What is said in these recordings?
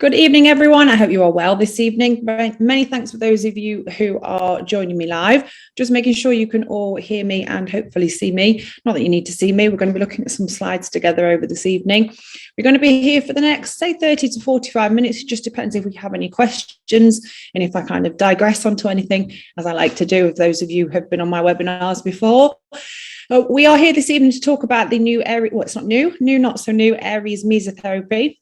Good evening, everyone. I hope you are well this evening. Many thanks for those of you who are joining me live. Just making sure you can all hear me and hopefully see me. Not that you need to see me. We're going to be looking at some slides together over this evening. We're going to be here for the next, say, 30 to 45 minutes. It just depends if we have any questions and if I kind of digress onto anything, as I like to do, if those of you have been on my webinars before. We are here this evening to talk about the new ARES, well, it's not new, not so new, ARES Mesotherapy.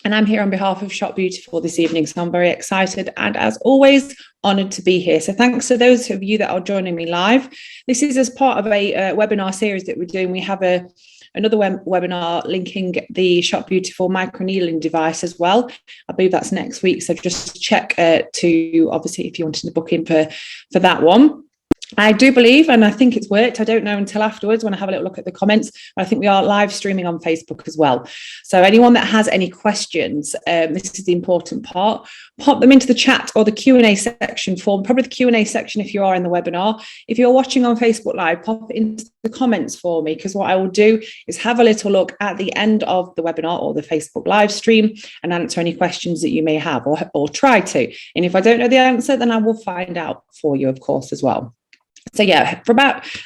And I'm here on behalf of Shop Beautiful this evening, so I'm very excited and, as always, honoured to be here. So thanks to those of you that are joining me live. This is as part of a webinar series that we're doing. We have another webinar linking the Shop Beautiful microneedling device as well. I believe that's next week, so just check to, obviously, if you wanted to book in for that one. I do believe, and I think it's worked, I don't know until afterwards when I have a little look at the comments, but I think we are live streaming on Facebook as well. So anyone that has any questions, this is the important part, pop them into the chat or the Q&A section form, probably the Q&A section if you are in the webinar. If you're watching on Facebook Live, pop it into the comments for me, because what I will do is have a little look at the end of the webinar or the Facebook live stream and answer any questions that you may have, or try to. And if I don't know the answer, then I will find out for you, of course, as well. So yeah,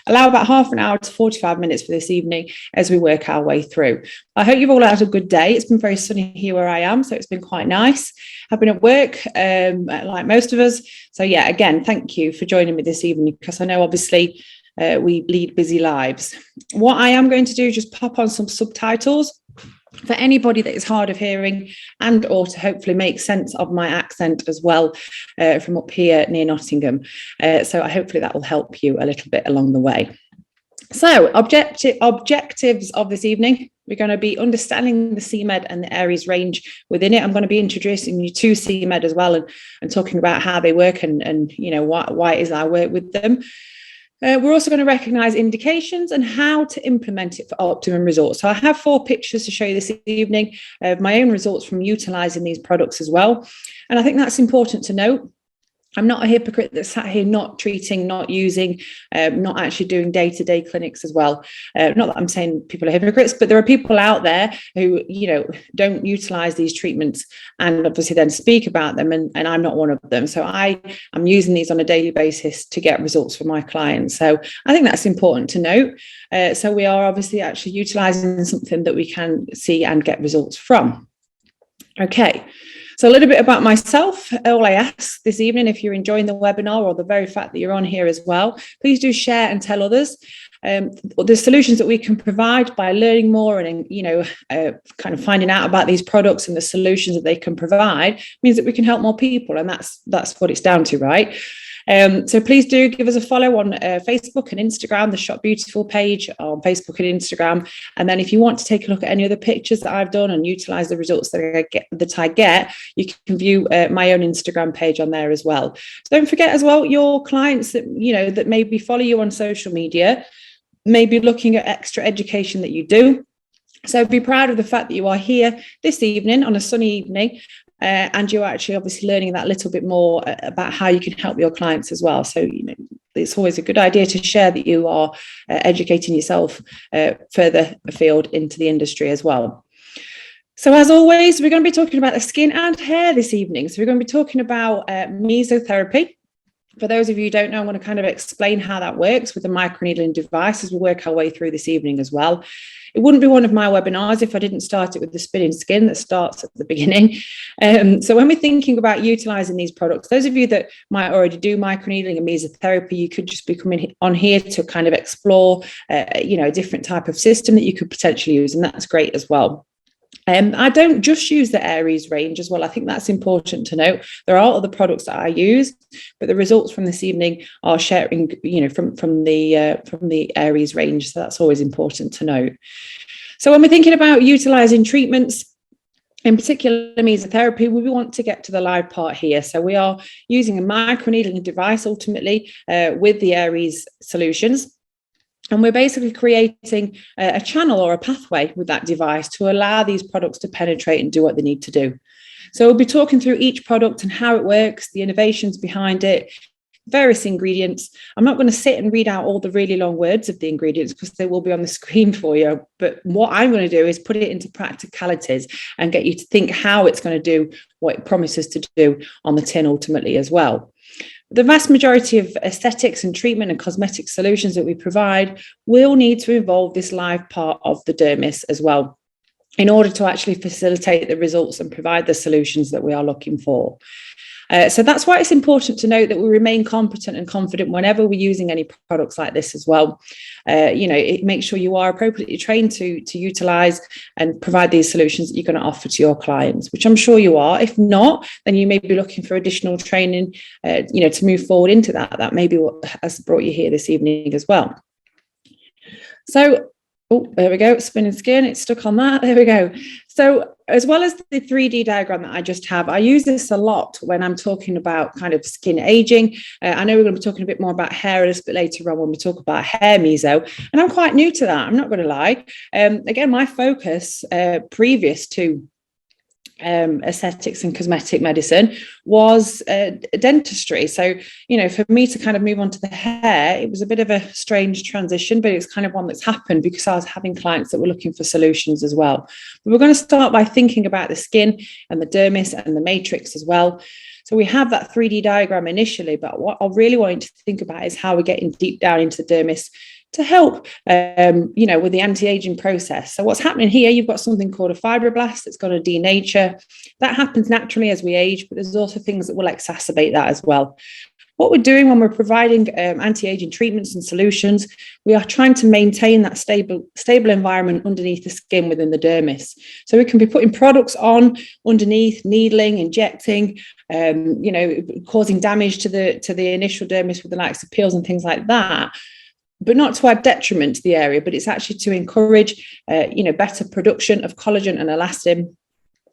allow about half an hour to 45 minutes for this evening as we work our way through. I hope you've all had a good day. It's been very sunny here where I am, so it's been quite nice. I've been at work, like most of us. So yeah, again, thank you for joining me this evening, because I know obviously we lead busy lives. What I am going to do is just pop on some subtitles for anybody that is hard of hearing, and or to hopefully make sense of my accent as well from up here near Nottingham. So hopefully that will help you a little bit along the way. So objectives of this evening, we're going to be understanding the CMed and the ARES range within it. I'm going to be introducing you to CMed as well, and talking about how they work and you know why it is I work with them. We're also going to recognise indications and how to implement it for optimum results. So I have 4 pictures to show you this evening of my own results from utilising these products as well. And I think that's important to note. I'm not a hypocrite that's sat here not treating, not using, not actually doing day-to-day clinics as well. Not that I'm saying people are hypocrites, but there are people out there who, you know, don't utilise these treatments and obviously then speak about them, and I'm not one of them. So I'm using these on a daily basis to get results for my clients. So I think that's important to note. So we are obviously actually utilising something that we can see and get results from. Okay. So a little bit about myself. All I ask this evening, if you're enjoying the webinar or the very fact that you're on here as well, please do share and tell others. The solutions that we can provide by learning more and, you know, kind of finding out about these products and the solutions that they can provide means that we can help more people. And that's what it's down to, right? So please do give us a follow on Facebook and Instagram, the Shop Beautiful page on Facebook and Instagram. And then if you want to take a look at any other pictures that I've done and utilize the results that I get, you can view my own Instagram page on there as well. So don't forget as well, your clients that, you know, that maybe follow you on social media, may be looking at extra education that you do. So be proud of the fact that you are here this evening on a sunny evening. And you're actually obviously learning that little bit more about how you can help your clients as well. So, you know, it's always a good idea to share that you are educating yourself further afield into the industry as well. So as always, we're going to be talking about the skin and hair this evening. So we're going to be talking about mesotherapy. For those of you who don't know, I'm going to kind of explain how that works with the microneedling device as we work our way through this evening as well. It wouldn't be one of my webinars if I didn't start it with the spinning skin that starts at the beginning. So when we're thinking about utilising these products, those of you that might already do microneedling and mesotherapy, you could just be coming on here to kind of explore, you know, a different type of system that you could potentially use, and that's great as well. I don't just use the ARES range as well. I think that's important to note. There are other products that I use, but the results from this evening are sharing, you know, from the ARES range. So that's always important to note. So when we're thinking about utilising treatments, in particular mesotherapy, we want to get to the live part here. So we are using a microneedling device ultimately with the ARES solutions. And we're basically creating a channel or a pathway with that device to allow these products to penetrate and do what they need to do. So we'll be talking through each product and how it works, the innovations behind it, various ingredients. I'm not going to sit and read out all the really long words of the ingredients because they will be on the screen for you. But what I'm going to do is put it into practicalities and get you to think how it's going to do what it promises to do on the tin ultimately as well. The vast majority of aesthetics and treatment and cosmetic solutions that we provide will need to involve this live part of the dermis as well, in order to actually facilitate the results and provide the solutions that we are looking for. So that's why it's important to note that we remain competent and confident whenever we're using any products like this as well. Make sure you are appropriately trained to utilize and provide these solutions that you're going to offer to your clients, which I'm sure you are. If not, then you may be looking for additional training, to move forward into that. That may be what has brought you here this evening as well. So, there we go, spinning skin, it's stuck on that, there we go. So as well as the 3D diagram that I just have, I use this a lot when I'm talking about kind of skin aging. I know we're going to be talking a bit more about hair a little bit later on when we talk about hair meso, and I'm quite new to that, I'm not going to lie. Again, my focus previous to aesthetics and cosmetic medicine was dentistry. So, for me to kind of move on to the hair, it was a bit of a strange transition, but it's kind of one that's happened because I was having clients that were looking for solutions as well. But we're going to start by thinking about the skin and the dermis and the matrix as well. So we have that 3D diagram initially, but what I really want you to think about is how we're getting deep down into the dermis to help, with the anti-aging process. So what's happening here, you've got something called a fibroblast that's going to denature. That happens naturally as we age, but there's also things that will exacerbate that as well. What we're doing when we're providing anti-aging treatments and solutions, we are trying to maintain that stable environment underneath the skin within the dermis. So we can be putting products on underneath, needling, injecting, causing damage to the initial dermis with the likes of peels and things like that, but not to add detriment to the area, but it's actually to encourage, better production of collagen and elastin,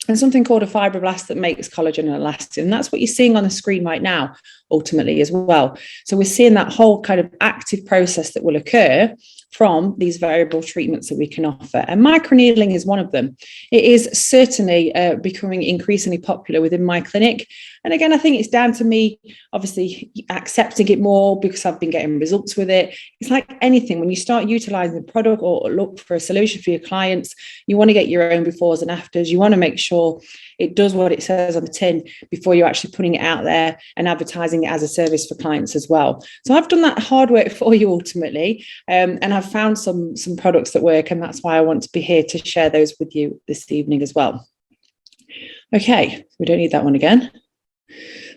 and something called a fibroblast that makes collagen and elastin. And that's what you're seeing on the screen right now, ultimately as well. So we're seeing that whole kind of active process that will occur from these variable treatments that we can offer. And microneedling is one of them. It is certainly becoming increasingly popular within my clinic. And again, I think it's down to me, obviously, accepting it more because I've been getting results with it. It's like anything, when you start utilizing the product or look for a solution for your clients, you want to get your own befores and afters. You want to make sure it does what it says on the tin before you're actually putting it out there and advertising it as a service for clients as well. So I've done that hard work for you ultimately, and I've found some products that work, and that's why I want to be here to share those with you this evening as well. Okay, we don't need that one again.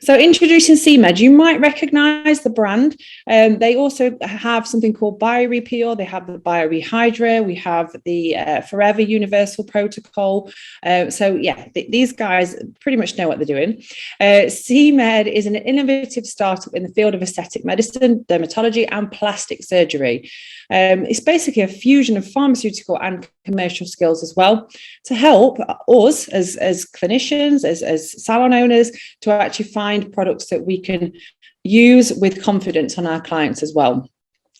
So introducing CMed, you might recognize the brand. They also have something called BioRepure. They have the BioRehydra. We have the Forever Universal Protocol. These guys pretty much know what they're doing. CMed is an innovative startup in the field of aesthetic medicine, dermatology, and plastic surgery. It's basically a fusion of pharmaceutical and commercial skills as well to help us as clinicians, as salon owners, to actually find products that we can use with confidence on our clients as well.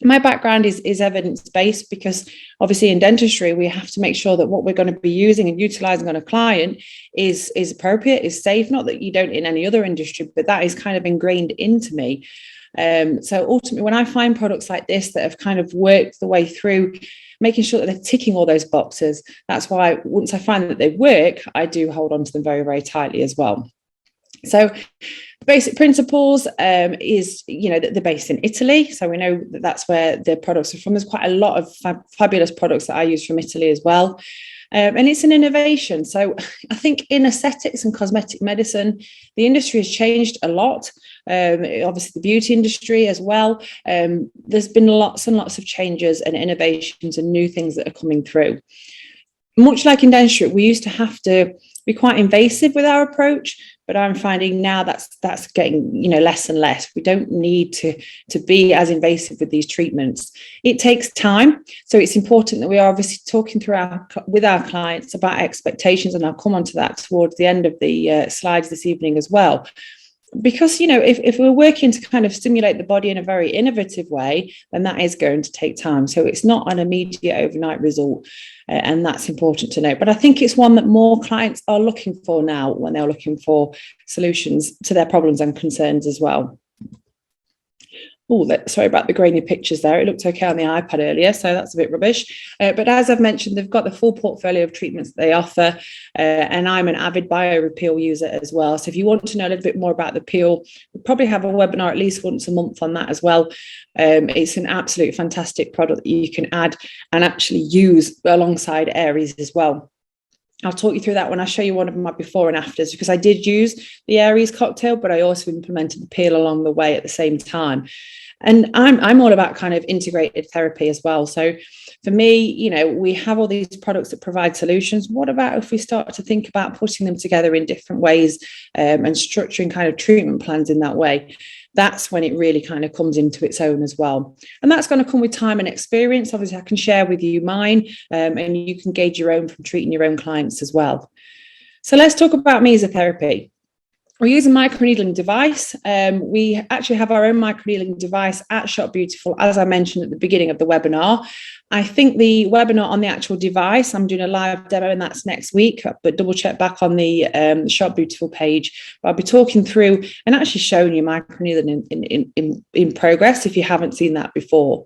My background is evidence-based because obviously in dentistry, we have to make sure that what we're going to be using and utilizing on a client is appropriate, is safe. Not that you don't in any other industry, but that is kind of ingrained into me. So ultimately, when I find products like this that have kind of worked the way through, making sure that they're ticking all those boxes, that's why once I find that they work, I do hold on to them very, very tightly as well. So the basic principles is, they're based in Italy. So we know that that's where the products are from. There's quite a lot of fabulous products that I use from Italy as well. And it's an innovation. So I think in aesthetics and cosmetic medicine, the industry has changed a lot. Obviously, the beauty industry as well. There's been lots and lots of changes and innovations and new things that are coming through. Much like in dentistry, we used to have to be quite invasive with our approach, but I'm finding now that's getting less and less. We don't need to be as invasive with these treatments. It takes time, so it's important that we are obviously talking with our clients about expectations, and I'll come on to that towards the end of the slides this evening as well. Because, if we're working to kind of stimulate the body in a very innovative way, then that is going to take time. So it's not an immediate overnight result. And that's important to note. But I think it's one that more clients are looking for now when they're looking for solutions to their problems and concerns as well. Sorry about the grainy pictures there. It looked okay on the iPad earlier, so that's a bit rubbish. But as I've mentioned, they've got the full portfolio of treatments that they offer, and I'm an avid BioRepeal user as well. So if you want to know a little bit more about the peel, we'll probably have a webinar at least once a month on that as well. It's an absolute fantastic product that you can add and actually use alongside ARES as well. I'll talk you through that when I show you one of my before and afters, because I did use the ARES cocktail, but I also implemented the peel along the way at the same time. And I'm all about kind of integrated therapy as well. So for me, we have all these products that provide solutions. What about if we start to think about putting them together in different ways and structuring kind of treatment plans in that way? That's when it really kind of comes into its own as well. And that's going to come with time and experience. Obviously, I can share with you mine, and you can gauge your own from treating your own clients as well. So let's talk about mesotherapy. We use a microneedling device. We actually have our own microneedling device at Shop Beautiful, as I mentioned at the beginning of the webinar. I think the webinar on the actual device, I'm doing a live demo and that's next week, but double check back on the Shop Beautiful page. I'll be talking through and actually showing you microneedling in progress if you haven't seen that before.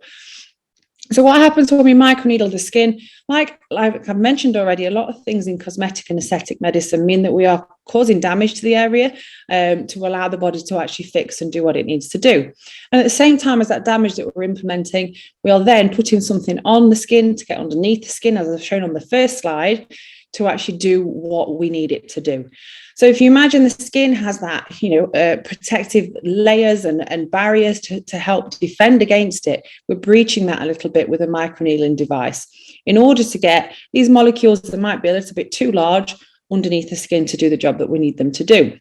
So what happens when we microneedle the skin? Like I've mentioned already, a lot of things in cosmetic and aesthetic medicine mean that we are causing damage to the area to allow the body to actually fix and do what it needs to do. And at the same time as that damage that we're implementing, we are then putting something on the skin to get underneath the skin, as I've shown on the first slide, to actually do what we need it to do. So if you imagine the skin has that, protective layers and barriers to help defend against it, we're breaching that a little bit with a microneedling device in order to get these molecules that might be a little bit too large underneath the skin to do the job that we need them to do.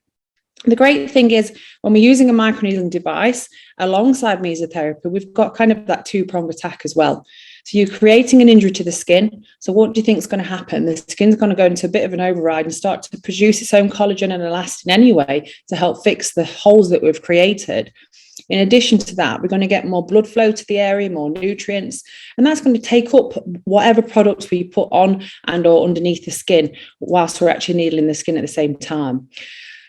The great thing is when we're using a microneedling device alongside mesotherapy, we've got kind of that two-pronged attack as well. So you're creating an injury to the skin. So what do you think is going to happen? The skin's going to go into a bit of an override and start to produce its own collagen and elastin anyway to help fix the holes that we've created. In addition to that, we're going to get more blood flow to the area, more nutrients, and that's going to take up whatever products we put on and or underneath the skin whilst we're actually needling the skin at the same time.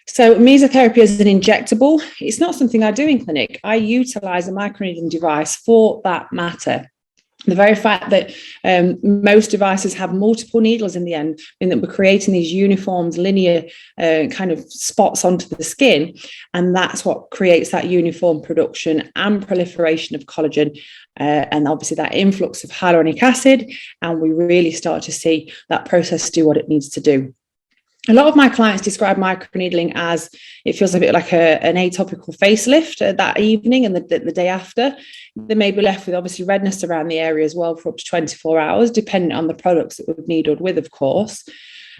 So mesotherapy is an injectable. It's not something I do in clinic. I utilize a microneedling device for that matter. The very fact that most devices have multiple needles in the end, in that we're creating these uniform, linear kind of spots onto the skin, and that's what creates that uniform production and proliferation of collagen, and obviously that influx of hyaluronic acid, and we really start to see that process do what it needs to do. A lot of my clients describe microneedling as it feels a bit like an atopical facelift that evening and the day after. They may be left with obviously redness around the area as well for up to 24 hours, depending on the products that we've needled with, of course.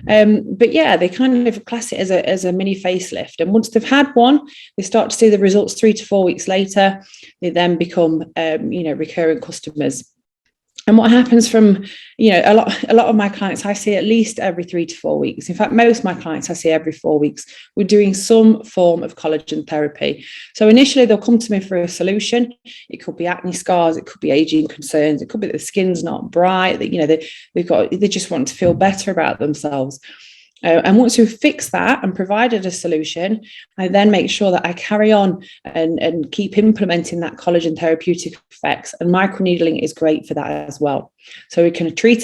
But yeah, they kind of class it as a mini facelift. And once they've had one, they start to see the results 3 to 4 weeks later. They then become, recurring customers. And what happens from, a lot of my clients, I see at least every 3 to 4 weeks. In fact, most of my clients I see every 4 weeks. We're doing some form of collagen therapy. So initially they'll come to me for a solution. It could be acne scars, it could be aging concerns, it could be that the skin's not bright, that they just want to feel better about themselves. And once we've fixed that and provided a solution, I then make sure that I carry on and keep implementing that collagen therapeutic effects. And microneedling is great for that as well. So we can we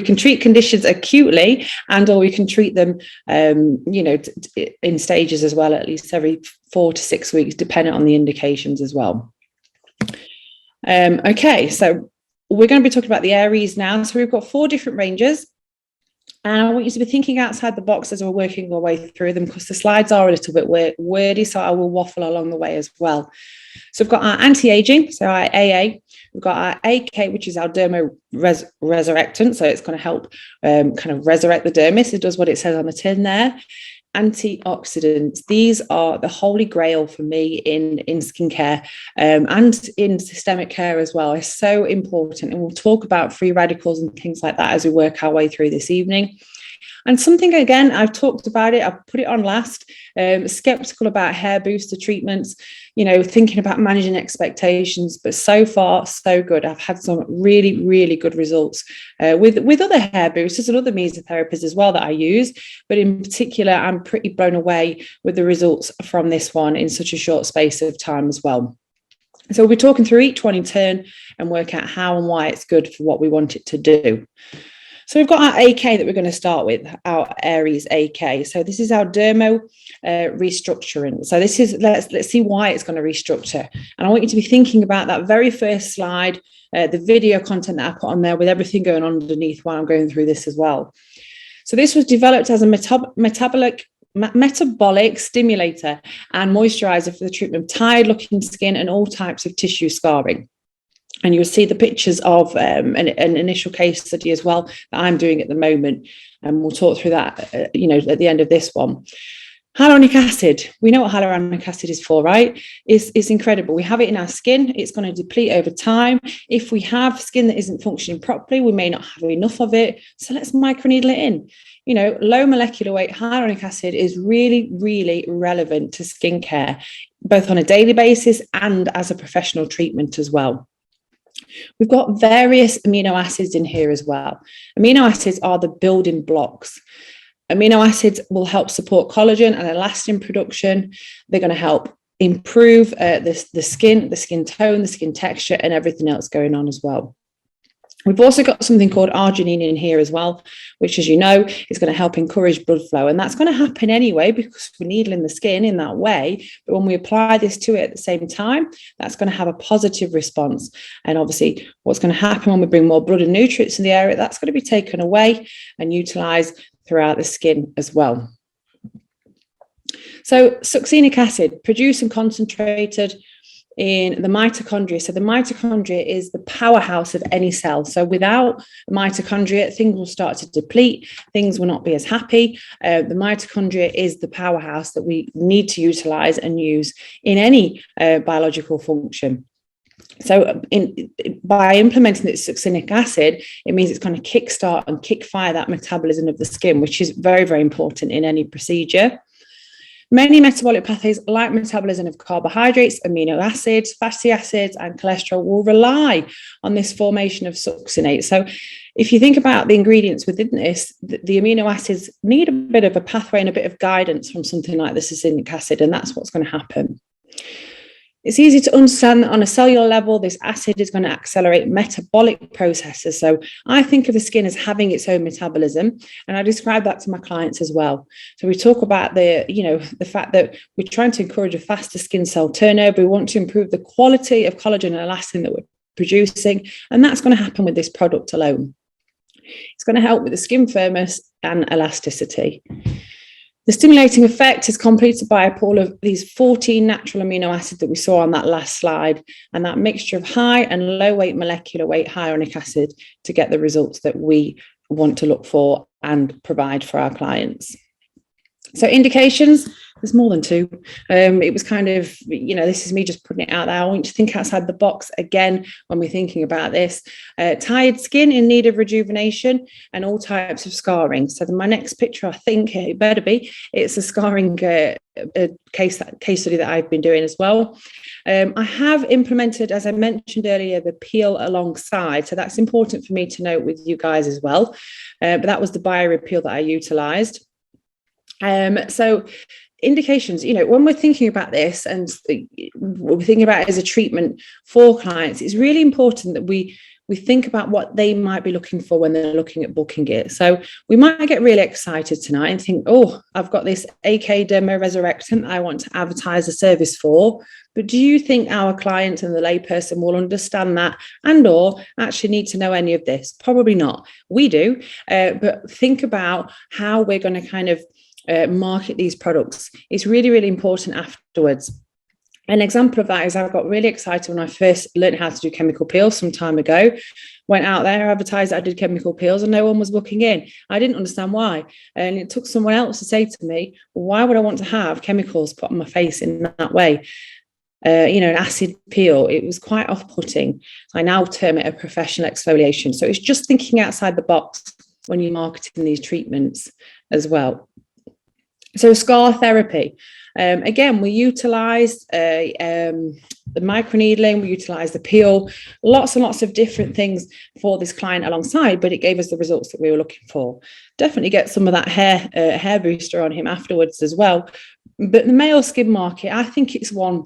can treat conditions acutely, or we can treat them, in stages as well, at least every 4 to 6 weeks, depending on the indications as well. Okay, so we're going to be talking about the ARES now. So we've got 4 different ranges. And I want you to be thinking outside the box as we're working our way through them, because the slides are a little bit wordy, so I will waffle along the way as well. So we've got our anti-aging, so our AA. We've got our AK, which is our dermo-resurrectant, so it's going to help kind of resurrect the dermis. It does what it says on the tin there. Antioxidants, these are the holy grail for me in skincare and in systemic care as well. It's so important, and we'll talk about free radicals and things like that as we work our way through this evening. And something, again, I've talked about it, I've put it on last, skeptical about hair booster treatments. thinking about managing expectations, but so far so good. I've had some really, really good results with other hair boosters and other mesotherapies as well that I use, but in particular, I'm pretty blown away with the results from this one in such a short space of time as well. So we'll be talking through each one in turn and work out how and why it's good for what we want it to do. So we've got our AK that we're going to start with, our ARES AK. So this is our DERMO-RESTRUCTURING. So this is, let's see why it's going to restructure. And I want you to be thinking about that very first slide, the video content that I put on there with everything going on underneath while I'm going through this as well. So this was developed as a metabolic stimulator and moisturizer for the treatment of tired looking skin and all types of tissue scarring. And you'll see the pictures of an initial case study as well that I'm doing at the moment. And we'll talk through that, at the end of this one. Hyaluronic acid. We know what hyaluronic acid is for, right? It's incredible. We have it in our skin. It's going to deplete over time. If we have skin that isn't functioning properly, we may not have enough of it. So let's microneedle it in. Low molecular weight hyaluronic acid is really, really relevant to skincare, both on a daily basis and as a professional treatment as well. We've got various amino acids in here as well. Amino acids are the building blocks. Amino acids will help support collagen and elastin production. They're going to help improve the skin tone, the skin texture, and everything else going on as well. We've also got something called arginine in here as well, which, as you know, is going to help encourage blood flow. And that's going to happen anyway because we're needling the skin in that way. But when we apply this to it at the same time, that's going to have a positive response. And obviously, what's going to happen when we bring more blood and nutrients in the area, that's going to be taken away and utilised throughout the skin as well. So succinic acid, produced and concentrated in the mitochondria. So the mitochondria is the powerhouse of any cell. So without mitochondria, things will start to deplete, things will not be as happy. The mitochondria is the powerhouse that we need to utilize and use in any biological function. So by implementing this succinic acid, it means it's going to kickstart and kickfire that metabolism of the skin, which is very, very important in any procedure. Many metabolic pathways like metabolism of carbohydrates, amino acids, fatty acids, and cholesterol will rely on this formation of succinate. So if you think about the ingredients within this, the amino acids need a bit of a pathway and a bit of guidance from something like the succinic acid, and that's what's going to happen. It's easy to understand that on a cellular level, this acid is going to accelerate metabolic processes. So I think of the skin as having its own metabolism, and I describe that to my clients as well. So we talk about the fact that we're trying to encourage a faster skin cell turnover. We want to improve the quality of collagen and elastin that we're producing, and that's going to happen with this product alone. It's going to help with the skin firmness and elasticity. The stimulating effect is completed by a pool of these 14 natural amino acids that we saw on that last slide, and that mixture of high and low weight molecular weight hyaluronic acid to get the results that we want to look for and provide for our clients. So indications, there's more than two. It was kind of, this is me just putting it out there. I want you to think outside the box again when we're thinking about this. Tired skin in need of rejuvenation and all types of scarring. So my next picture, I think it better be, it's a scarring case study that I've been doing as well. I have implemented, as I mentioned earlier, the peel alongside. So that's important for me to note with you guys as well. But that was the BioRepeel that I utilised. So indications, when we're thinking about this and we're thinking about it as a treatment for clients, it's really important that we think about what they might be looking for when they're looking at booking it. So we might get really excited tonight and think, oh, I've got this AK Dermo-Resurrectant I want to advertise a service for. But do you think our client and the layperson will understand that and or actually need to know any of this? Probably not. We do, but think about how we're going to kind of market these products. It's really, really important afterwards. An example of that is I got really excited when I first learned how to do chemical peels some time ago. Went out there, advertised I did chemical peels, and no one was booking in. I didn't understand why. And it took someone else to say to me, well, why would I want to have chemicals put on my face in that way? An acid peel. It was quite off-putting. I now term it a professional exfoliation. So it's just thinking outside the box when you're marketing these treatments as well. So scar therapy. Again, we utilised the microneedling, we utilised the peel, lots and lots of different things for this client alongside, but it gave us the results that we were looking for. Definitely get some of that hair booster on him afterwards as well. But the male skin market, I think it's one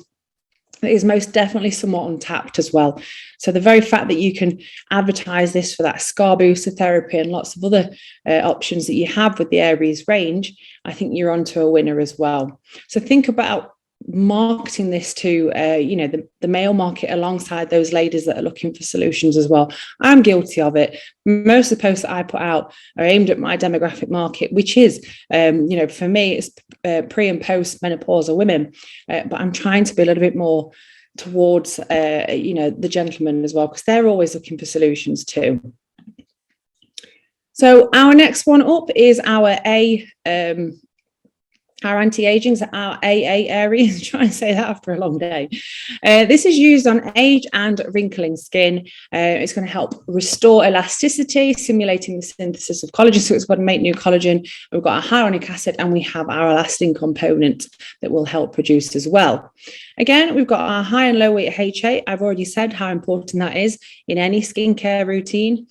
that is most definitely somewhat untapped as well. So the very fact that you can advertise this for that scar booster therapy and lots of other options that you have with the ARES range, I think you're onto a winner as well. So think about marketing this to the male market alongside those ladies that are looking for solutions as well. I'm guilty of it. Most of the posts that I put out are aimed at my demographic market, which is for me it's pre and post menopausal women, but I'm trying to be a little bit more towards the gentlemen as well, because they're always looking for solutions too. So our next one up is our anti-aging, so our AA ARES. Try and say that after a long day. This is used on age and wrinkling skin. It's going to help restore elasticity, simulating the synthesis of collagen. So it's got to make new collagen. We've got our hyaluronic acid, and we have our elastin component that will help produce as well. Again, we've got our high and low weight HA. I've already said how important that is in any skincare routine.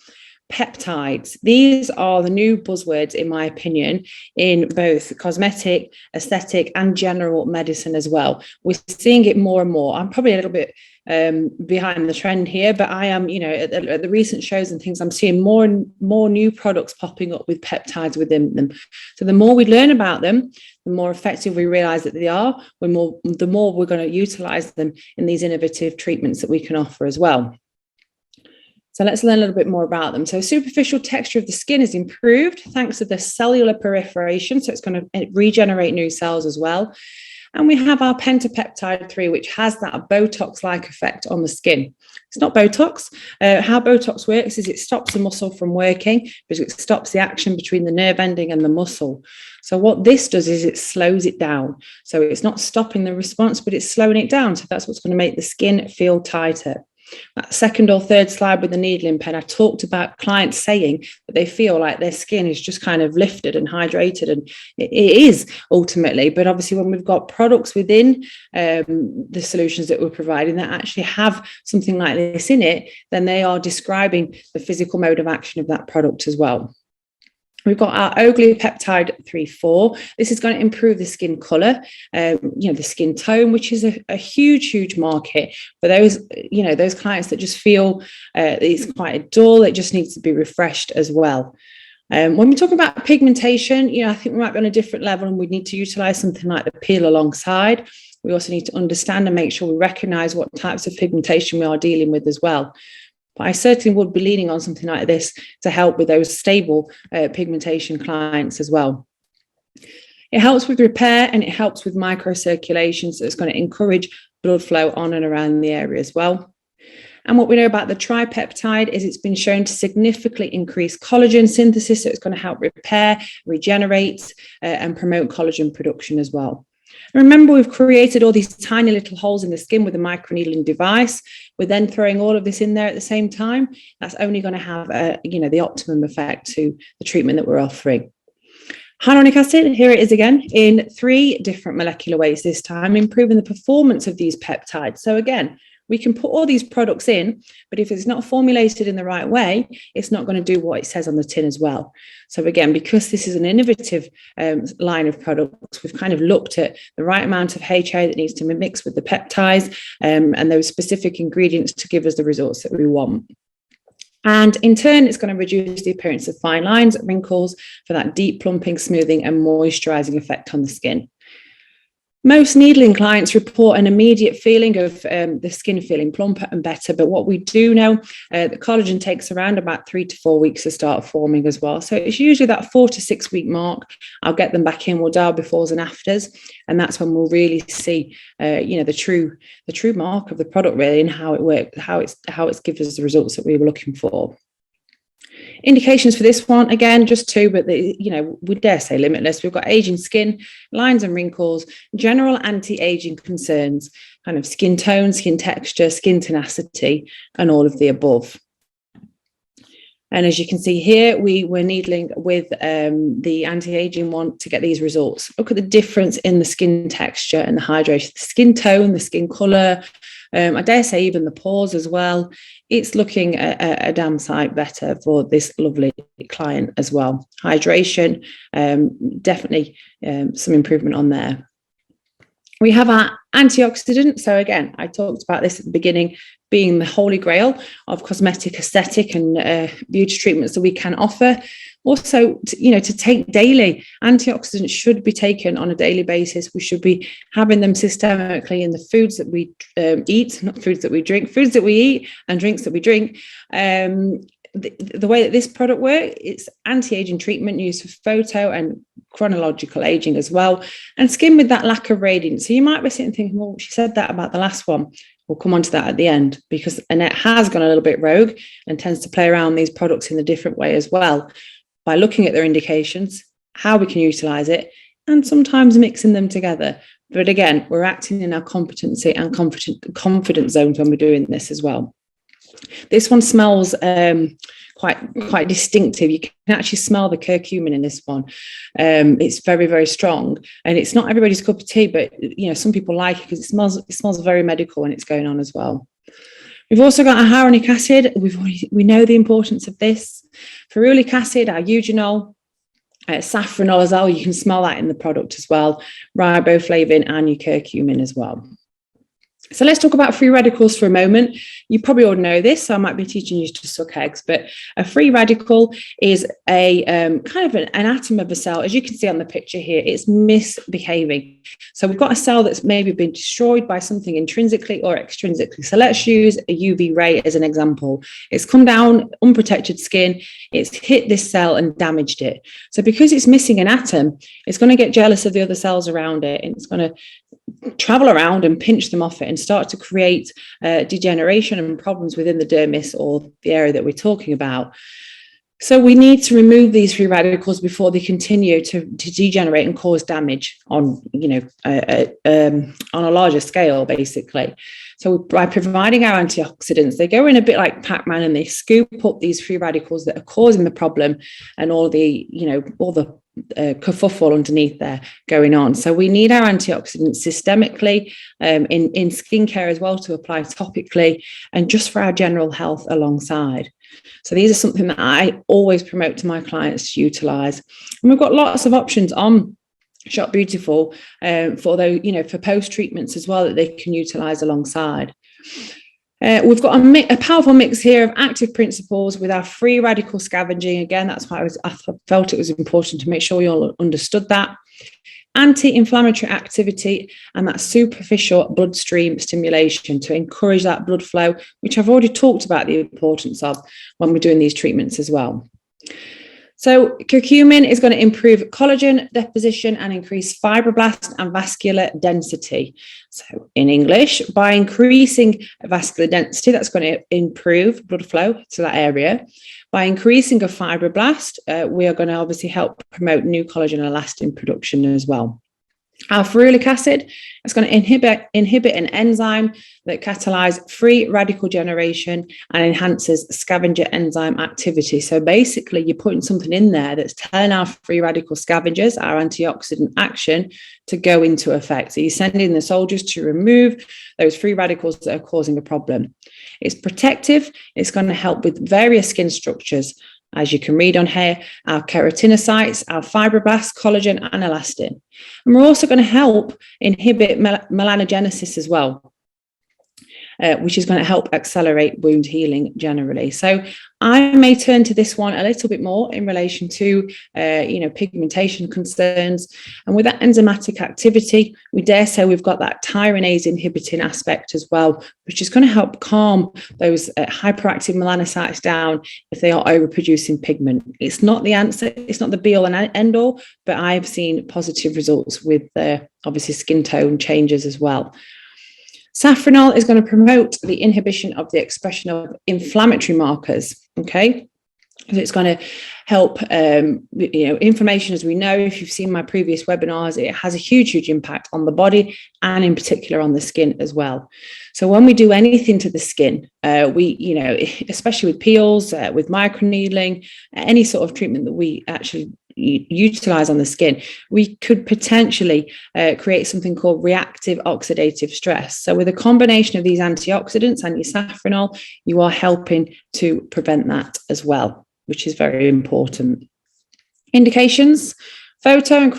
Peptides. These are the new buzzwords, in my opinion, in both cosmetic, aesthetic, and general medicine as well. We're seeing it more and more. I'm probably a little bit behind the trend here, but I am, at the recent shows and things, I'm seeing more and more new products popping up with peptides within them. So the more we learn about them, the more effective we realize that they are, the more we're going to utilize them in these innovative treatments that we can offer as well. So let's learn a little bit more about them. So superficial texture of the skin is improved thanks to the cellular proliferation. So it's going to regenerate new cells as well. And we have our pentapeptide 3, which has that Botox-like effect on the skin. It's not Botox. How Botox works is it stops the muscle from working, because it stops the action between the nerve ending and the muscle. So what this does is it slows it down. So it's not stopping the response, but it's slowing it down. So that's what's going to make the skin feel tighter. That second or third slide with the needling pen, I talked about clients saying that they feel like their skin is just kind of lifted and hydrated, and it is ultimately. But obviously, when we've got products within the solutions that we're providing that actually have something like this in it, then they are describing the physical mode of action of that product as well. We've got our oglypeptide 3-4. This is going to improve the skin color, the skin tone, which is a huge market for those, those clients that just feel it's quite dull. It just needs to be refreshed as well. When we talk about pigmentation, I think we might be on a different level, and we need to utilize something like the peel alongside. We also need to understand and make sure we recognize what types of pigmentation we are dealing with as well. But I certainly would be leaning on something like this to help with those stable pigmentation clients as well. It helps with repair, and it helps with microcirculation, so it's going to encourage blood flow on and around the area as well. And what we know about the tripeptide is it's been shown to significantly increase collagen synthesis, so it's going to help repair, regenerate, and promote collagen production as well. Remember, we've created all these tiny little holes in the skin with a microneedling device. We're then throwing all of this in there at the same time. That's only going to have, the optimum effect to the treatment that we're offering. Hyaluronic acid, here it is again, in 3 different molecular ways this time, improving the performance of these peptides. So again, we can put all these products in, but if it's not formulated in the right way, it's not going to do what it says on the tin as well. So again, because this is an innovative line of products, we've kind of looked at the right amount of HA that needs to be mixed with the peptides and those specific ingredients to give us the results that we want. And in turn, it's going to reduce the appearance of fine lines, wrinkles, for that deep plumping, smoothing and moisturizing effect on the skin. Most needling clients report an immediate feeling of the skin feeling plumper and better. But what we do know, the collagen takes around about 3 to 4 weeks to start forming as well. So it's usually that 4 to 6 week mark. I'll get them back in. We'll dial befores and afters, and that's when we'll really see, the true mark of the product really, and how it works, how it's given us the results that we were looking for. Indications for this one, again, just 2, but we dare say limitless. We've got aging skin, lines and wrinkles, general anti-aging concerns, kind of skin tone, skin texture, skin tenacity, and all of the above. And as you can see here, we were needling with the anti-aging one to get these results. Look at the difference in the skin texture and the hydration, the skin tone, the skin colour, I dare say even the pores as well. It's looking a damn sight better for this lovely client as well. Hydration, definitely some improvement on there. We have our antioxidant. So again, I talked about this at the beginning, being the holy grail of cosmetic, aesthetic and beauty treatments that we can offer. Also, to take daily, antioxidants should be taken on a daily basis. We should be having them systemically in the foods that we eat, not foods that we drink, foods that we eat and drinks that we drink. The way that this product works, it's anti-aging treatment used for photo and chronological aging as well, and skin with that lack of radiance. So you might be sitting thinking, well, she said that about the last one. We'll come on to that at the end, because Annette has gone a little bit rogue and tends to play around these products in a different way as well, by looking at their indications, how we can utilize it, and sometimes mixing them together. But again, we're acting in our competency and confidence zones when we're doing this as well. This one smells quite distinctive. You can actually smell the curcumin in this one. It's very, very strong, and it's not everybody's cup of tea, but some people like it because it smells very medical when it's going on as well. We've also got our hyaluronic acid. We know the importance of this. Ferulic acid, our eugenol, safranol as well. You can smell that in the product as well. Riboflavin and your curcumin as well. So let's talk about free radicals for a moment. You probably already know this, so I might be teaching you to suck eggs, but a free radical is a kind of an atom of a cell. As you can see on the picture here, it's misbehaving. So we've got a cell that's maybe been destroyed by something intrinsically or extrinsically. So let's use a UV ray as an example. It's come down, unprotected skin, it's hit this cell and damaged it. So because it's missing an atom, it's going to get jealous of the other cells around it, and it's going to travel around and pinch them off it and start to create degeneration and problems within the dermis or the area that we're talking about. So we need to remove these free radicals before they continue to degenerate and cause damage on a larger scale, basically. So by providing our antioxidants, they go in a bit like Pac-Man and they scoop up these free radicals that are causing the problem and all the kerfuffle underneath there going on. So we need our antioxidants systemically, in skincare as well, to apply topically, and just for our general health alongside. So these are something that I always promote to my clients to utilize. And we've got lots of options on Shop Beautiful for post treatments as well that they can utilize alongside. We've got a powerful mix here of active principles with our free radical scavenging. Again, that's why I felt it was important to make sure you all understood that. Anti-inflammatory activity and that superficial bloodstream stimulation to encourage that blood flow, which I've already talked about the importance of when we're doing these treatments as well. So curcumin is going to improve collagen deposition and increase fibroblast and vascular density. So in English, by increasing vascular density, that's going to improve blood flow to that area. By increasing a fibroblast, we are going to obviously help promote new collagen and elastin production as well. Our ferulic acid is going to inhibit an enzyme that catalyzes free radical generation and enhances scavenger enzyme activity. So basically, you're putting something in there that's telling our free radical scavengers, our antioxidant action, to go into effect. So you're sending the soldiers to remove those free radicals that are causing a problem. It's protective. It's going to help with various skin structures. As you can read on here, our keratinocytes, our fibroblasts, collagen and elastin. And we're also going to help inhibit melanogenesis as well, which is going to help accelerate wound healing generally. So I may turn to this one a little bit more in relation to, pigmentation concerns. And with that enzymatic activity, we dare say we've got that tyranase inhibiting aspect as well, which is going to help calm those hyperactive melanocytes down if they are overproducing pigment. It's not the answer, it's not the be all and end all, but I've seen positive results with obviously skin tone changes as well. Safranol is going to promote the inhibition of the expression of inflammatory markers, okay? So it's going to help, inflammation, as we know, if you've seen my previous webinars, it has a huge impact on the body and in particular on the skin as well. So when we do anything to the skin, especially with peels, with microneedling, any sort of treatment that we actually utilize on the skin, we could potentially create something called reactive oxidative stress. So with a combination of these antioxidants and your safranol, you are helping to prevent that as well, which is very important. Indications: photo and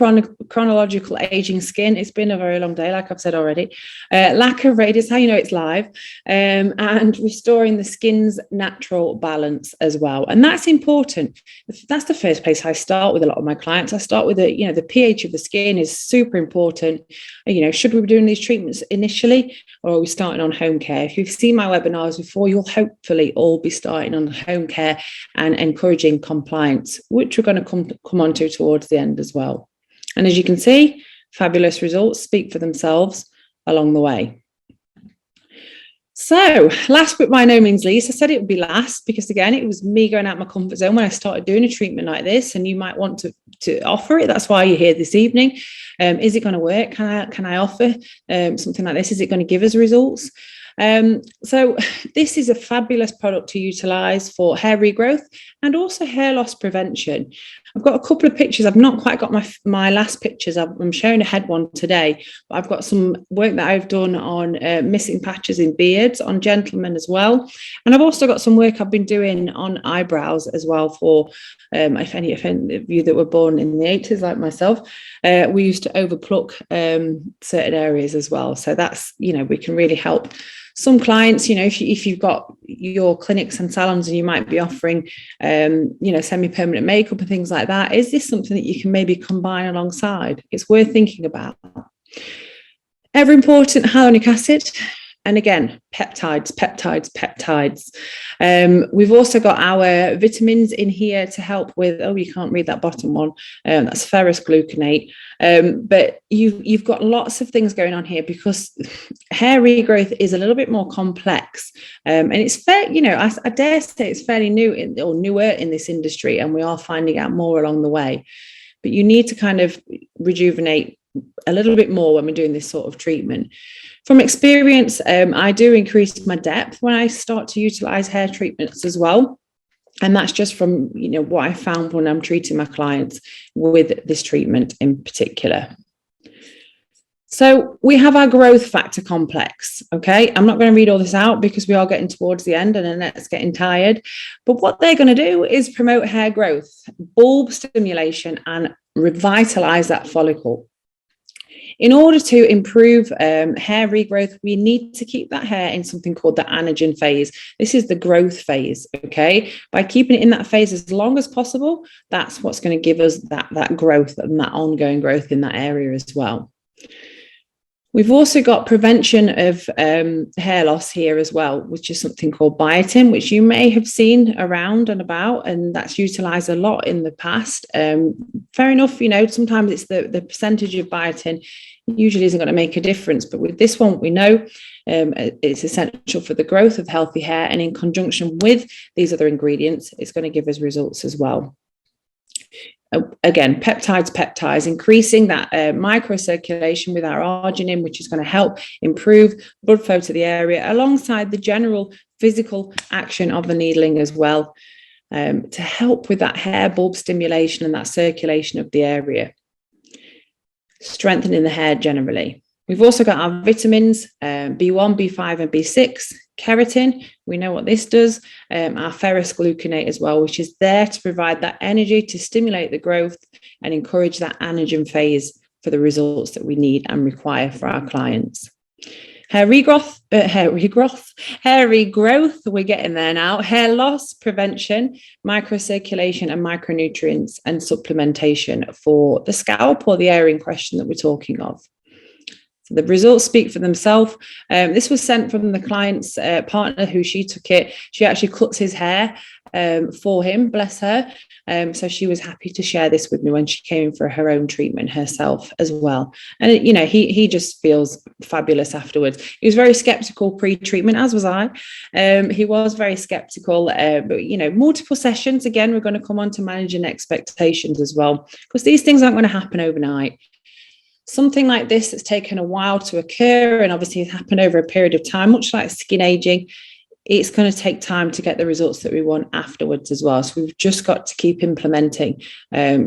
chronological aging skin. It's been a very long day, like I've said already. Lack of radiance, how you know it's live, and restoring the skin's natural balance as well. And that's important. That's the first place I start with a lot of my clients. I start with the pH of the skin is super important. Should we be doing these treatments initially, or are we starting on home care? If you've seen my webinars before, you'll hopefully all be starting on home care and encouraging compliance, which we're going to come on to towards the end as well. And as you can see, fabulous results speak for themselves along the way. So last but by no means least, I said it would be last because, again, it was me going out my comfort zone when I started doing a treatment like this, and you might want to offer it. That's why you're here this evening. Is it going to work? Can I offer something like this? Is it going to give us results? So this is a fabulous product to utilize for hair regrowth and also hair loss prevention. I've got a couple of pictures. I've not quite got my last pictures. I'm showing a head one today, but I've got some work that I've done on missing patches in beards on gentlemen as well. And I've also got some work I've been doing on eyebrows as well for, if any of you that were born in the 80s like myself, we used to overpluck certain areas as well. So that's, we can really help some clients, if you've got your clinics and salons and you might be offering, semi-permanent makeup and things like that. Is this something that you can maybe combine alongside? It's worth thinking about. Ever important hyaluronic acid. And again, peptides. We've also got our vitamins in here to help with, you can't read that bottom one. That's ferrous gluconate. But you've got lots of things going on here because hair regrowth is a little bit more complex. And it's fair, I dare say it's fairly newer in this industry, and we are finding out more along the way. But you need to kind of rejuvenate a little bit more when we're doing this sort of treatment. From experience, I do increase my depth when I start to utilize hair treatments as well. And that's just from, what I found when I'm treating my clients with this treatment in particular. So we have our growth factor complex. Okay, I'm not going to read all this out because we are getting towards the end and Annette's getting tired. But what they're going to do is promote hair growth, bulb stimulation, and revitalize that follicle. In order to improve hair regrowth, we need to keep that hair in something called the anagen phase. This is the growth phase, okay? By keeping it in that phase as long as possible, that's what's going to give us that growth and that ongoing growth in that area as well. We've also got prevention of hair loss here as well, which is something called biotin, which you may have seen around and about, and that's utilized a lot in the past. Fair enough, sometimes it's the percentage of biotin usually isn't going to make a difference, but with this one, we know it's essential for the growth of healthy hair, and in conjunction with these other ingredients, it's going to give us results as well. Again, peptides, increasing that microcirculation with our arginine, which is going to help improve blood flow to the area, alongside the general physical action of the needling as well, to help with that hair bulb stimulation and that circulation of the area, strengthening the hair generally. We've also got our vitamins, B1, B5, and B6, keratin. We know what this does. Our ferrous gluconate as well, which is there to provide that energy to stimulate the growth and encourage that anagen phase for the results that we need and require for our clients. Hair regrowth, we're getting there now. Hair loss prevention, microcirculation and micronutrients and supplementation for the scalp or the area in question that we're talking of. So the results speak for themselves. This was sent from the client's partner who she took it. She actually cuts his hair for him, bless her. So she was happy to share this with me when she came in for her own treatment herself as well. And, you know, he just feels fabulous afterwards. He was very skeptical pre-treatment, as was I. He was very skeptical, but, you know, multiple sessions. Again, we're going to come on to managing expectations as well, because these things aren't going to happen overnight. Something like this that's taken a while to occur and obviously has happened over a period of time, much like skin aging, it's going to take time to get the results that we want afterwards as well. So we've just got to keep implementing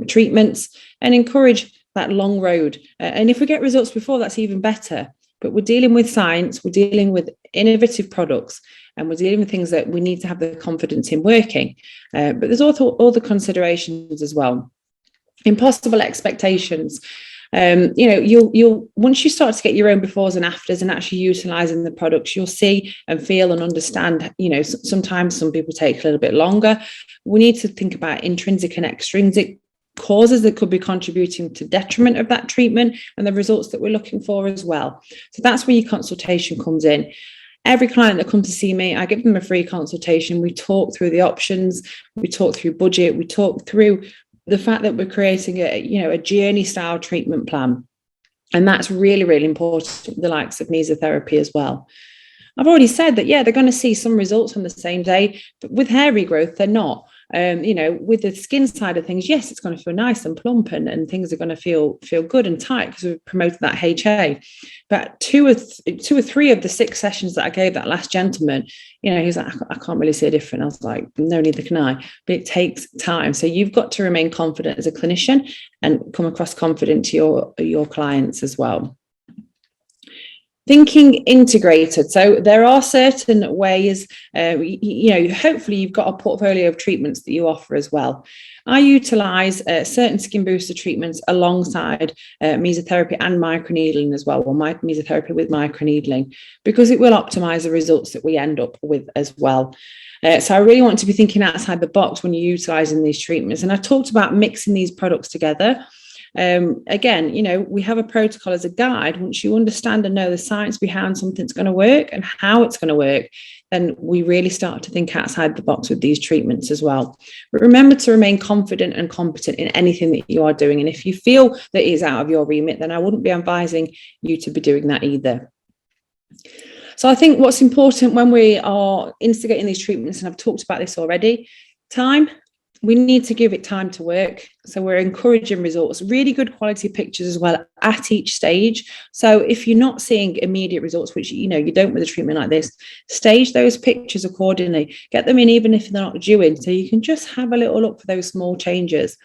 treatments and encourage that long road. And if we get results before, that's even better. But we're dealing with science, we're dealing with innovative products, and we're dealing with things that we need to have the confidence in working. But there's also all the considerations as well. Impossible expectations. You know, you'll once you start to get your own befores and afters and actually utilizing the products, you'll see and feel and understand. You know, sometimes some people take a little bit longer. We need to think about intrinsic and extrinsic causes that could be contributing to detriment of that treatment and the results that we're looking for as well. So that's where your consultation comes in. Every client that comes to see me, I give them a free consultation. We talk through the options, we talk through budget, we talk through the fact that we're creating a journey style treatment plan. And that's really, really important, the likes of mesotherapy as well. I've already said that, yeah, they're going to see some results on the same day, but with hair regrowth, they're not. You know, with the skin side of things, yes, it's going to feel nice and plump and things are going to feel good and tight because we've promoted that HA. But two or three of the 6 sessions that I gave that last gentleman, you know, he's like, I can't really see a difference. I was like, no, neither can I. But it takes time. So you've got to remain confident as a clinician and come across confident to your clients as well. Thinking integrated. So there are certain ways, you know, hopefully you've got a portfolio of treatments that you offer as well. I utilize certain skin booster treatments alongside mesotherapy and microneedling as well, or mesotherapy with microneedling, because it will optimize the results that we end up with as well. So I really want to be thinking outside the box when you're utilizing these treatments. And I talked about mixing these products together. Again, you know, we have a protocol as a guide. Once you understand and know the science behind something's going to work and how it's going to work, then we really start to think outside the box with these treatments as well. But remember to remain confident and competent in anything that you are doing. And if you feel that it is out of your remit, then I wouldn't be advising you to be doing that either. So I think what's important when we are instigating these treatments, and I've talked about this already, time. We need to give it time to work. So we're encouraging results, really good quality pictures as well at each stage. So if you're not seeing immediate results, which, you know, you don't with a treatment like this, stage those pictures accordingly, get them in even if they're not due in. So you can just have a little look for those small changes.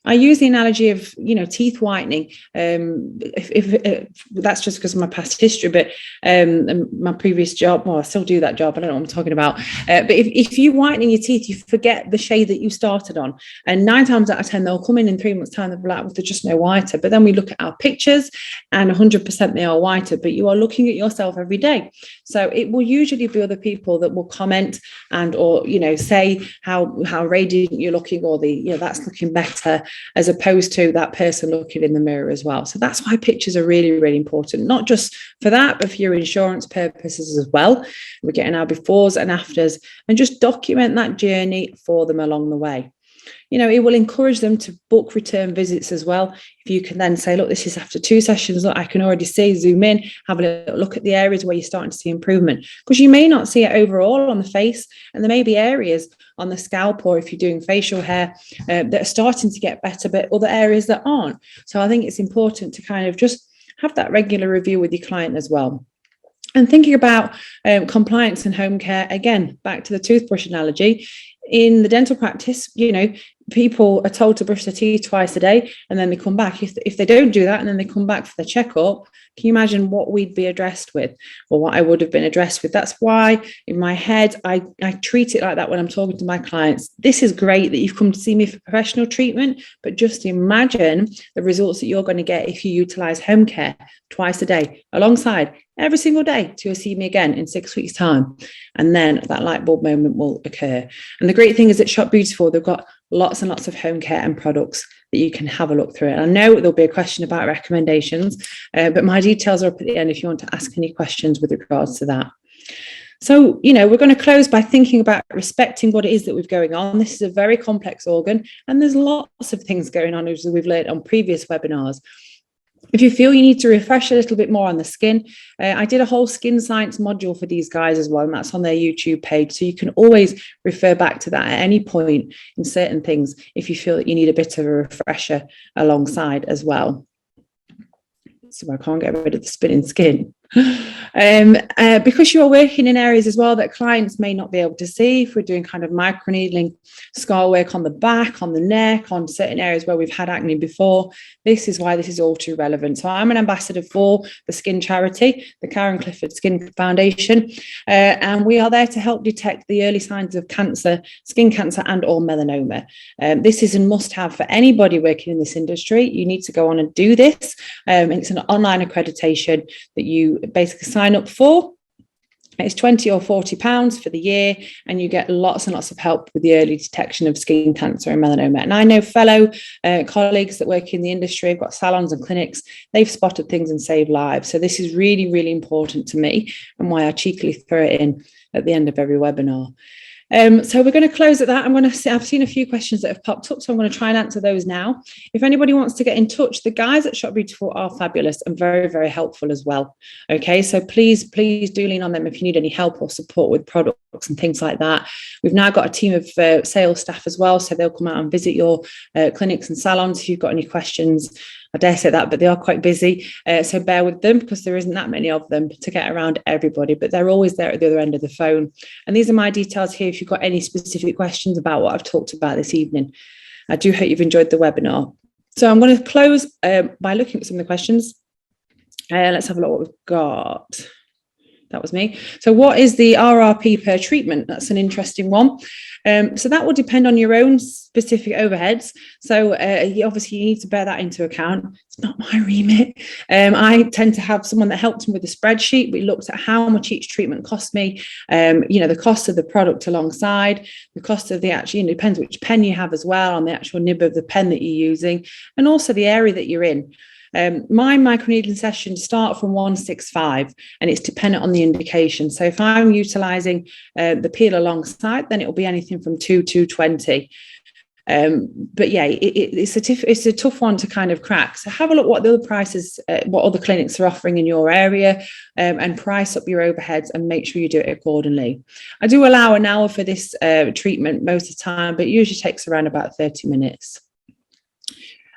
I use the analogy of, you know, teeth whitening. If that's just because of my past history, but my previous job, well, I still do that job. I don't know what I'm talking about. But if you whitening your teeth, you forget the shade that you started on. And 9 times out of 10, they'll come in 3 months' time, they'll be like, well, they're just no whiter. But then we look at our pictures and 100% they are whiter, but you are looking at yourself every day. So it will usually be other people that will comment and, or, you know, say how radiant you're looking, or that's looking better, as opposed to that person looking in the mirror as well. So that's why pictures are really, really important, not just for that, but for your insurance purposes as well. We're getting our befores and afters and just document that journey for them along the way. You know, it will encourage them to book return visits as well. If you can then say, look, this is after 2 sessions, look, I can already see, zoom in, have a look at the areas where you're starting to see improvement, because you may not see it overall on the face, and there may be areas on the scalp, or if you're doing facial hair, that are starting to get better, but other areas that aren't. So I think it's important to kind of just have that regular review with your client as well. And thinking about compliance and home care, again, back to the toothbrush analogy, in the dental practice, you know, people are told to brush their teeth twice a day, and then they come back. If they don't do that and then they come back for the checkup, can you imagine what we'd be addressed with, or what I would have been addressed with? That's why in my head, I treat it like that when I'm talking to my clients. This is great that you've come to see me for professional treatment, but just imagine the results that you're going to get if you utilize home care twice a day alongside every single day to see me again in 6 weeks' time. And then that light bulb moment will occur. And the great thing is at Shop Beautiful, they've got lots and lots of home care and products that you can have a look through. And I know there'll be a question about recommendations, but my details are up at the end if you want to ask any questions with regards to that. So, we're going to close by thinking about respecting what it is that we've going on. This is a very complex organ, and there's lots of things going on, as we've learned on previous webinars. If you feel you need to refresh a little bit more on the skin, I did a whole skin science module for these guys as well, and that's on their YouTube page. So you can always refer back to that at any point in certain things if you feel that you need a bit of a refresher alongside as well. So I can't get rid of the spinning skin. Because you're working in areas as well that clients may not be able to see, if we're doing kind of microneedling scar work on the back, on the neck, on certain areas where we've had acne before, this is why this is all too relevant. So I'm an ambassador for the skin charity, the Karen Clifford Skin Foundation, and we are there to help detect the early signs of cancer, skin cancer and or melanoma. This is a must-have for anybody working in this industry. You need to go on and do this. It's an online accreditation that you basically sign up for. It's £20 or £40 for the year, and you get lots and lots of help with the early detection of skin cancer and melanoma. And I know fellow colleagues that work in the industry, have got salons and clinics, they've spotted things and saved lives. So this is really, really important to me, and why I cheekily throw it in at the end of every webinar. So we're going to close at that. I've seen a few questions that have popped up, so I'm going to try and answer those now. If anybody wants to get in touch, the guys at Shop Beautiful are fabulous and very, very helpful as well. Okay, so please do lean on them if you need any help or support with products and things like that. We've now got a team of sales staff as well, so they'll come out and visit your clinics and salons if you've got any questions. I dare say that, but they are quite busy. So bear with them, because there isn't that many of them to get around everybody, but they're always there at the other end of the phone. And these are my details here if you've got any specific questions about what I've talked about this evening. I do hope you've enjoyed the webinar. So I'm going to close by looking at some of the questions. Let's have a look what we've got. That was me. So what is the RRP per treatment? That's an interesting one. So that will depend on your own specific overheads. So obviously you need to bear that into account. It's not my remit. I tend to have someone that helps me with the spreadsheet. We looked at how much each treatment cost me, the cost of the product alongside, the cost of the actual, it depends which pen you have as well, on the actual nib of the pen that you're using, and also the area that you're in. My microneedling sessions start from 165, and it's dependent on the indication. So if I'm utilising the peel alongside, then it will be anything from 220. But yeah, it's a tough one to kind of crack. So have a look what the other prices, what other clinics are offering in your area, and price up your overheads and make sure you do it accordingly. I do allow an hour for this treatment most of the time, but it usually takes around about 30 minutes.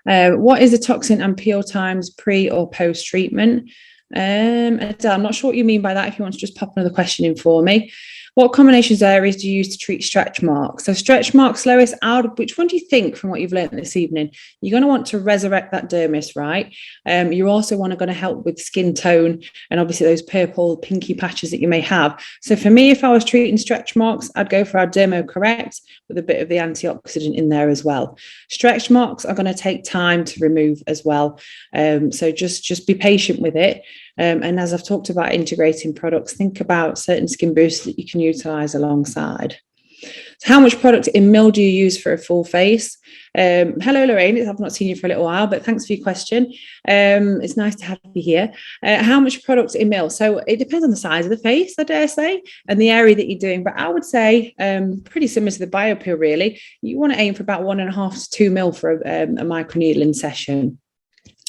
What is the toxin and peel times pre or post treatment? Adele, I'm not sure what you mean by that. If you want to just pop another question in for me. What combinations areas do you use to treat stretch marks? So stretch marks, Lois, which one do you think from what you've learned this evening? You're going to want to resurrect that dermis, right? You also going to help with skin tone and obviously those purple, pinky patches that you may have. So for me, if I was treating stretch marks, I'd go for our Dermo-Correct with a bit of the antioxidant in there as well. Stretch marks are going to take time to remove as well. So just be patient with it. And as I've talked about integrating products, think about certain skin boosts that you can utilize alongside. So how much product in mil do you use for a full face? Hello, Lorraine. I've not seen you for a little while, but thanks for your question. It's nice to have you here. How much product in mil? So it depends on the size of the face, I dare say, and the area that you're doing. But I would say pretty similar to the BioPeel, really. You want to aim for about 1.5 to 2 mil for a microneedling session.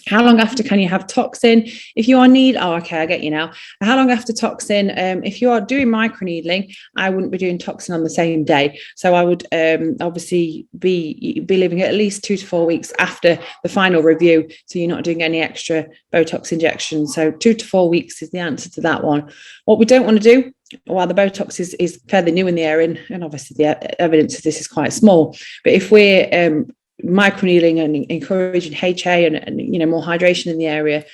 How long after can you have toxin? If you are I get you now. How long after toxin? If you are doing microneedling, I wouldn't be doing toxin on the same day. So I would obviously be leaving it at least 2 to 4 weeks after the final review. So you're not doing any extra Botox injections. So 2 to 4 weeks is the answer to that one. What we don't want to do, while the Botox is fairly new in the area, and obviously the evidence of this is quite small, but if we're microneedling and encouraging HA and more hydration in the area,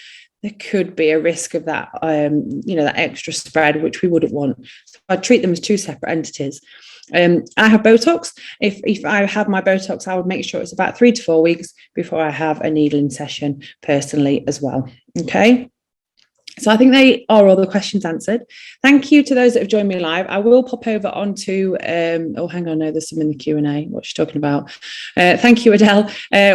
there could be a risk of that that extra spread, which we wouldn't want. So I treat them as 2 separate entities. I have Botox. If I have my Botox, I would make sure it's about 3 to 4 weeks before I have a needling session personally as well. Okay. So I think they are all the questions answered. Thank you to those that have joined me live. I will pop over onto, hang on, no, there's some in the Q&A, what she's talking about. Thank you, Adele.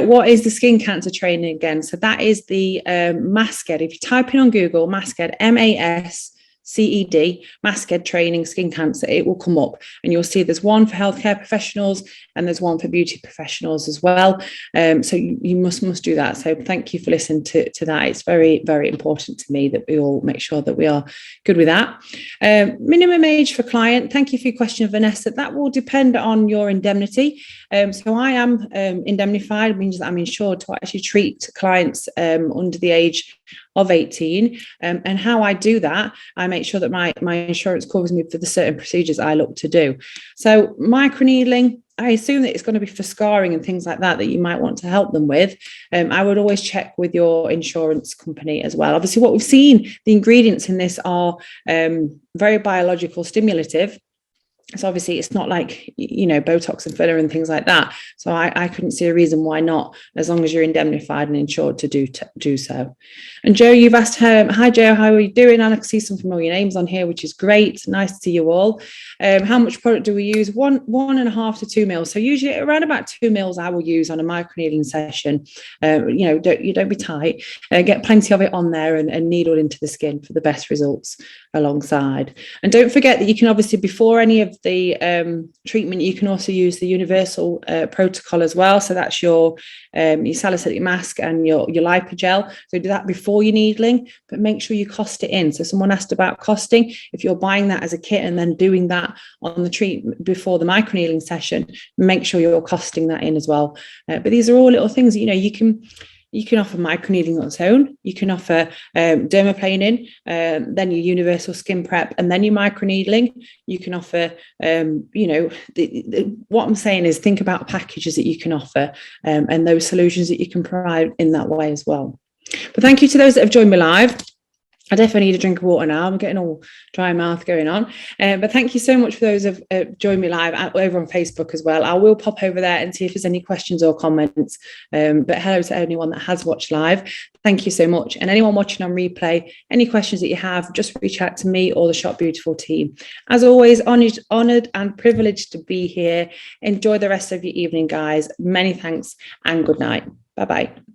What is the skin cancer training again? So that is the MASCED. If you type in on Google, MASCED, MASCED, CED, mask head training, skin cancer, it will come up, and you'll see there's one for healthcare professionals and there's one for beauty professionals as well. So you must do that. So thank you for listening to that. It's very, very important to me that we all make sure that we are good with that. Minimum age for client. Thank you for your question, Vanessa. That will depend on your indemnity. So I am indemnified, means that I'm insured to actually treat clients under the age of 18. And how I do that, I make sure that my insurance covers me for the certain procedures I look to do. So microneedling, I assume that it's going to be for scarring and things like that you might want to help them with. I would always check with your insurance company as well. Obviously, what we've seen, the ingredients in this are very biological stimulative. So obviously it's not like, Botox and filler and things like that. So I couldn't see a reason why not, as long as you're indemnified and insured to do so. And Joe, you've asked her, hi Joe, how are you doing? And I can see some familiar names on here, which is great. Nice to see you all. How much product do we use? 1.5 to 2 mils. So usually around about 2 mils I will use on a microneedling session. Don't be tight. Get plenty of it on there and needle into the skin for the best results alongside. And don't forget that you can obviously, before any of the treatment, you can also use the universal protocol as well. So that's your salicylic mask and your lipogel. So do that before your needling, but make sure you cost it in. So someone asked about costing. If you're buying that as a kit and then doing that on the treatment before the microneedling session, make sure you're costing that in as well. But these are all little things, you can offer microneedling on its own. You can offer dermaplaning, then your universal skin prep, and then your microneedling. You can offer, what I'm saying is think about packages that you can offer and those solutions that you can provide in that way as well. But thank you to those that have joined me live. I definitely need a drink of water now. I'm getting all dry mouth going on. But thank you so much for those who have joined me live over on Facebook as well. I will pop over there and see if there's any questions or comments. But hello to anyone that has watched live. Thank you so much. And anyone watching on replay, any questions that you have, just reach out to me or the Shop Beautiful team. As always, honoured and privileged to be here. Enjoy the rest of your evening, guys. Many thanks and good night. Bye-bye.